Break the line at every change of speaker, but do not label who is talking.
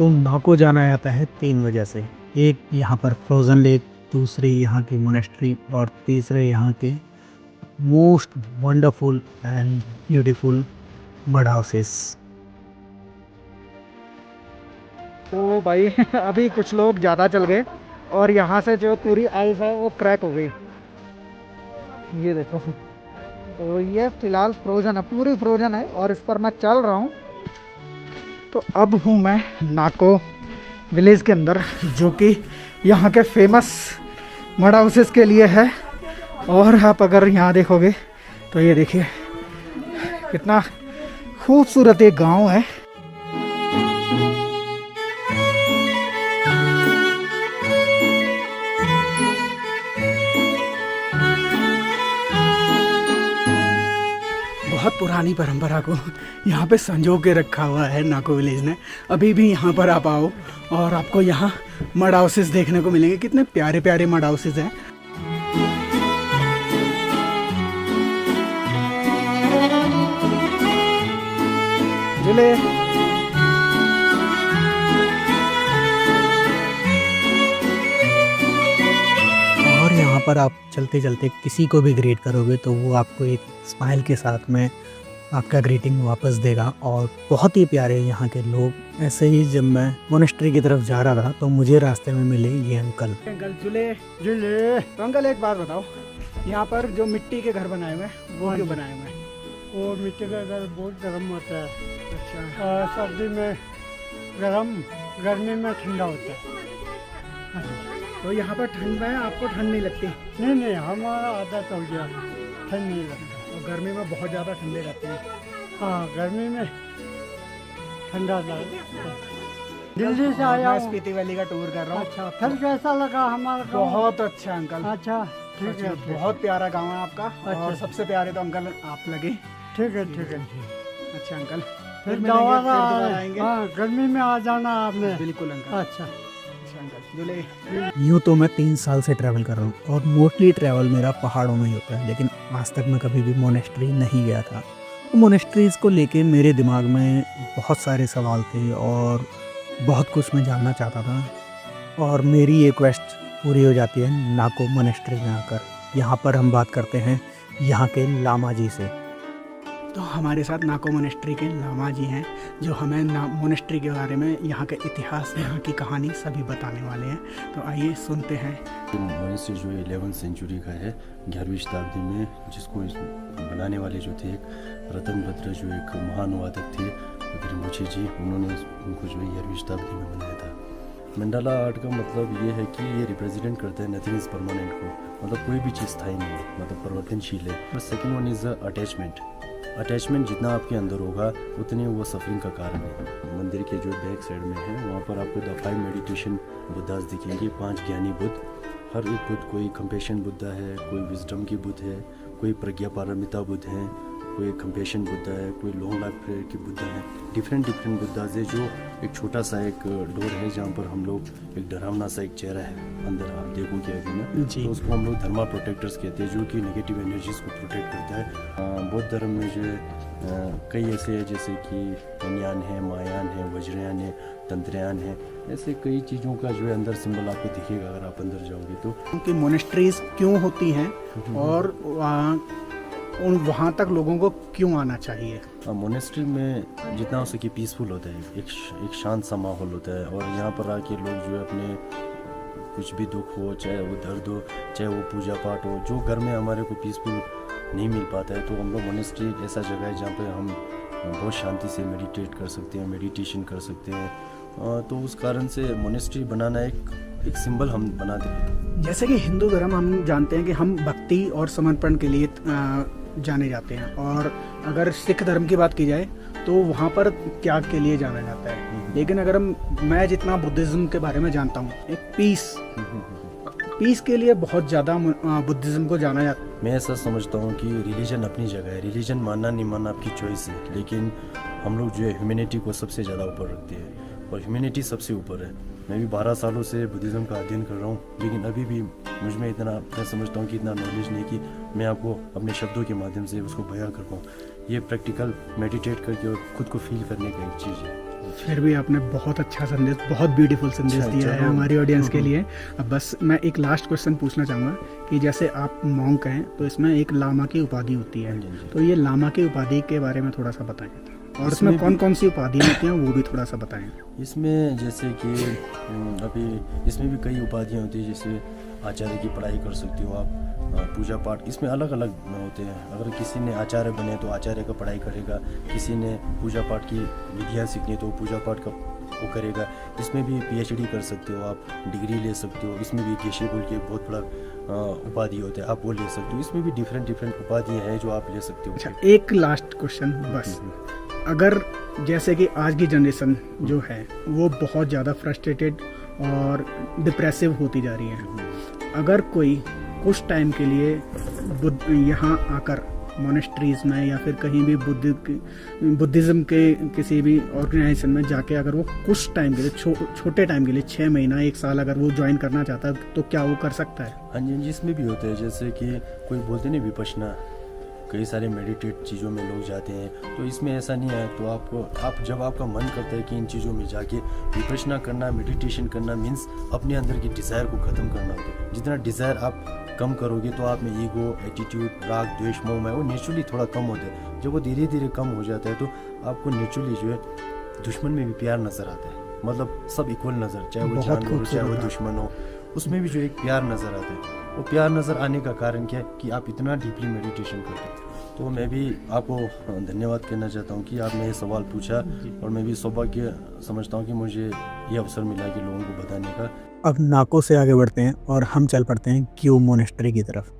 तो नाको जाना जाता है 3 वजह से। एक यहाँ पर फ्रोज़न लेक, दूसरी यहाँ की मोनेस्ट्री और तीसरे यहाँ के most wonderful and beautiful mud houses.
तो भाई अभी कुछ लोग ज़्यादा चल गए और यहाँ से जो पूरी आइस है वो क्रैक हो गई। ये देखो, तो ये फिलहाल फ्रोजन है, पूरी फ्रोजन है और इस पर मैं चल रहा हूँ। तो अब हूँ मैं नाको विलेज के अंदर, जो कि यहाँ के फेमस मड हाउसेस के लिए है। और आप अगर यहाँ देखोगे तो ये देखिए कितना खूबसूरत एक गांव है। बहुत पुरानी परंपरा को यहाँ पे संजो के रखा हुआ है नाको विलेज ने। अभी भी यहाँ पर आप आओ और आपको यहाँ मड हाउसेस देखने को मिलेंगे। कितने प्यारे प्यारे मड हाउसेस हैं। जिले
और यहाँ पर आप चलते चलते किसी को भी ग्रीट करोगे तो वो आपको एक स्माइल के साथ में आपका ग्रीटिंग वापस देगा। और बहुत ही प्यारे यहाँ के लोग। ऐसे ही जब मैं मोनेस्ट्री की तरफ जा रहा था तो मुझे रास्ते में मिले ये अंकल।
जुले तो अंकल एक बात बताओ, यहाँ पर जो मिट्टी के घर बनाए हुए हैं वो क्यों बनाए हुए हैं?
वो मिट्टी का घर बहुत गर्म होता है। अच्छा। और सर्दी में गर्म, गर्मी में ठंडा होता है।
तो यहाँ पर ठंड में आपको ठंड नहीं लगती?
नहीं नहीं, हमारा आदत हो गया, ठंड नहीं लगता।
और गर्मी में बहुत ज़्यादा ठंडे रहते हैं।
हाँ, गर्मी में ठंडा लगता है। दिल्ली से आया
मैं
हूँ।
स्पीति वैली का टूर कर रहा हूँ।
अच्छा, फिर कैसा लगा हमारा गाँव?
बहुत अच्छा अंकल।
अच्छा, ठीक
सच
है,
में
ठीक है।
बहुत प्यारा गांव है आपका।
अच्छा।
और सबसे प्यारे तो अंकल आप लगे।
ठीक है, ठीक है।
अच्छा अंकल,
फिर
मिलेंगे, फिर
दोबारा
दोबारा आएंगे।
हाँ, गर्मी में आ जाना आपने।
बिल्कुल अंकल।
अच्छा।
अच्छा अंकल, जुले
यूँ तो मैं 3 साल से ट्रैवल कर रहा हूँ और मोस्टली ट्रैवल मेरा पहाड़ों में ही होता है, लेकिन आज तक मैं कभी भी मोनेस्ट्री नहीं गया था। तो मोनेस्ट्रीज़ को लेके मेरे दिमाग में बहुत सारे सवाल थे और बहुत कुछ मैं जानना चाहता था। और मेरी ये क्वेस्ट पूरी हो जाती है नाको मोनेस्ट्री में आकर। यहाँ पर हम बात करते हैं यहाँ के लामा जी से। तो हमारे साथ नाको मोनेस्ट्री के लामा जी हैं, जो हमें मोनेस्ट्री के बारे में, यहाँ के इतिहास, यहाँ की कहानी सभी बताने वाले हैं। तो आइए सुनते हैं।
मोनेस्ट्री जो 11वीं सेंचुरी का है, 11वीं शताब्दी में, जिसको बनाने वाले जो थे रतन भद्र, जो एक महान वादक थे मुझे जी, उन्होंने उनको जो 11वीं शताब्दी में बनाया था। मंडाला आर्ट का मतलब ये है कि ये रिप्रेजेंट करता है नथिंग इज़ परमानेंट को, मतलब कोई भी चीज़ स्थायी नहीं है, मतलब परिवर्तनशील है। बस सेकेंड वन इज़ अटैचमेंट जितना आपके अंदर होगा उतनी वो सफरिंग का कारण है। मंदिर के जो बैक साइड में है वहाँ पर आपको द 5 मेडिटेशन बुद्धास दिखेंगे, 5 ज्ञानी बुद्ध। हर एक बुद्ध, कोई कंपेशन बुद्धा है, कोई विजडम की बुद्ध है, कोई प्रज्ञा पारमिता बुद्ध है, कोई कंपेशन बुद्धा है, कोई लॉन्ग लाइफ प्रेयर की बुद्धा है। डिफरेंट बुद्धाज है। जो एक छोटा सा एक डोर है जहाँ पर हम लोग, एक डरावना सा एक चेहरा है अंदर, आप देखोगे अभी ना,
जी।
तो उसको हम लोग धर्मा प्रोटेक्टर्स कहते हैं, जो कि नेगेटिव एनर्जीज को प्रोटेक्ट करता है। बौद्ध धर्म में जो है कई ऐसे है, जैसे कि हिनयान है, मायान है, वज्रयान है, तंत्रयान है। ऐसे कई चीज़ों का जो है अंदर सिंबल आपको दिखेगा अगर आप अंदर जाओगे तो।
उनकी मोनेस्ट्रीज क्यों होती हैं और वहाँ तक लोगों को क्यों आना चाहिए?
मोनेस्ट्री में जितना हो सके पीसफुल होता है, एक शांत सा माहौल होता है। और यहाँ पर आके लोग जो है अपने कुछ भी दुख हो, चाहे वो दर्द हो, चाहे वो पूजा पाठ हो, जो घर में हमारे को पीसफुल नहीं मिल पाता है, तो हम लोग मोनेस्ट्री एक ऐसा जगह है जहाँ पर हम बहुत शांति से मेडिटेट कर सकते हैं, मेडिटेशन कर सकते हैं। तो उस कारण से मोनेस्ट्री बनाना एक सिंबल हम बनाते हैं।
जैसे कि हिंदू धर्म हम जानते हैं कि हम भक्ति और समर्पण के लिए जाने जाते हैं, और अगर सिख धर्म की बात की जाए तो वहाँ पर त्याग के लिए जाना जाता है। लेकिन अगर मैं जितना बुद्धिज़्म के बारे में जानता हूँ, एक पीस के लिए बहुत ज़्यादा बुद्धिज़्म को जाना जाता है।
मैं ऐसा समझता हूँ कि रिलीजन अपनी जगह है, रिलीजन मानना नहीं मानना आपकी चॉइस है, लेकिन हम लोग जो है ह्यूमैनिटी को सबसे ज़्यादा ऊपर रखते हैं और ह्यूमैनिटी सबसे ऊपर है। मैं भी 12 सालों से बुद्धिज़्म का अध्ययन कर रहा हूँ, लेकिन अभी भी मुझ में इतना, मैं समझता हूँ कि इतना नॉलेज नहीं कि मैं आपको अपने शब्दों के माध्यम से उसको बयां कर पाऊँ। ये प्रैक्टिकल मेडिटेट करके और खुद को फील करने का एक चीज़ है।
फिर भी आपने बहुत अच्छा संदेश, बहुत ब्यूटीफुल संदेश
अच्छा,
दिया है
अच्छा,
हमारी ऑडियंस के
हम्म।
लिए। अब बस मैं एक लास्ट क्वेश्चन पूछना चाहूँगा कि जैसे आप मॉन्क हैं तो इसमें एक लामा की उपाधि होती है,
हाँ जी, हाँ जी।
तो ये लामा की उपाधि के बारे में थोड़ा सा बताएं, और इसमें
इसमें
कौन कौन सी उपाधियाँ होती हैं वो भी थोड़ा सा बताएं।
इसमें जैसे कि अभी इसमें भी कई उपाधियाँ होती है, जैसे आचार्य की पढ़ाई कर सकते हो आप, पूजा पाठ इसमें अलग अलग होते हैं। अगर किसी ने आचार्य बने तो आचार्य का पढ़ाई करेगा, किसी ने पूजा पाठ की विधियाँ सीखनी तो पूजा पाठ का वो करेगा। इसमें भी PhD कर सकते हो आप, डिग्री ले सकते हो। इसमें भी गेशी बोल के बहुत बड़ा उपाधि होता है, आप वो ले सकते हो। इसमें भी डिफरेंट डिफरेंट उपाधियाँ हैं जो आप ले सकते हो।
अच्छा, एक लास्ट क्वेश्चन बस, अगर जैसे कि आज की जनरेशन जो है वो बहुत ज़्यादा फ्रस्ट्रेटेड और डिप्रेसिव होती जा रही है, अगर कोई कुछ टाइम के लिए यहाँ आकर मोनेस्ट्रीज में या फिर कहीं भी बुद्धिज़्म के किसी भी ऑर्गेनाइजेशन में जाके अगर वो कुछ टाइम के लिए छोटे टाइम के लिए 6 महीना 1 साल अगर वो ज्वाइन करना चाहता है तो क्या वो कर सकता है?
हाँ जी, इसमें भी होता है, जैसे कि कोई बोलते नहीं विपश्यना, कई सारे मेडिटेट चीज़ों में लोग जाते हैं, तो इसमें ऐसा नहीं है। तो आप जब आपका मन करता है कि इन चीज़ों में जाके विपश्यना करना, मेडिटेशन करना मीन्स अपने अंदर की डिज़ायर को ख़त्म करना होता है। जितना डिज़ायर आप कम करोगे तो आप में ईगो, एटीट्यूड, राग, द्वेष, मोह है वो नेचुरली थोड़ा कम होता है। जब वो धीरे धीरे कम हो जाता है तो आपको नेचुरली जो है दुश्मन में भी प्यार नज़र आता है, मतलब सब इक्वल नज़र, चाहे वो
बहुत
जानवर हो चाहे
खूबसूरत
वो
बात।
दुश्मन हो, उसमें भी जो एक प्यार नज़र आता है। वो प्यार नज़र आने का कारण क्या है कि आप इतना डीपली मेडिटेशन करते हैं। तो मैं भी आपको धन्यवाद कहना चाहता हूँ कि आपने ये सवाल पूछा, और मैं भी सौभाग्य समझता हूँ कि मुझे ये अवसर मिला कि लोगों को बताने का।
अब नाको से आगे बढ़ते हैं और हम चल पड़ते हैं क्यू मोनेस्ट्री की तरफ।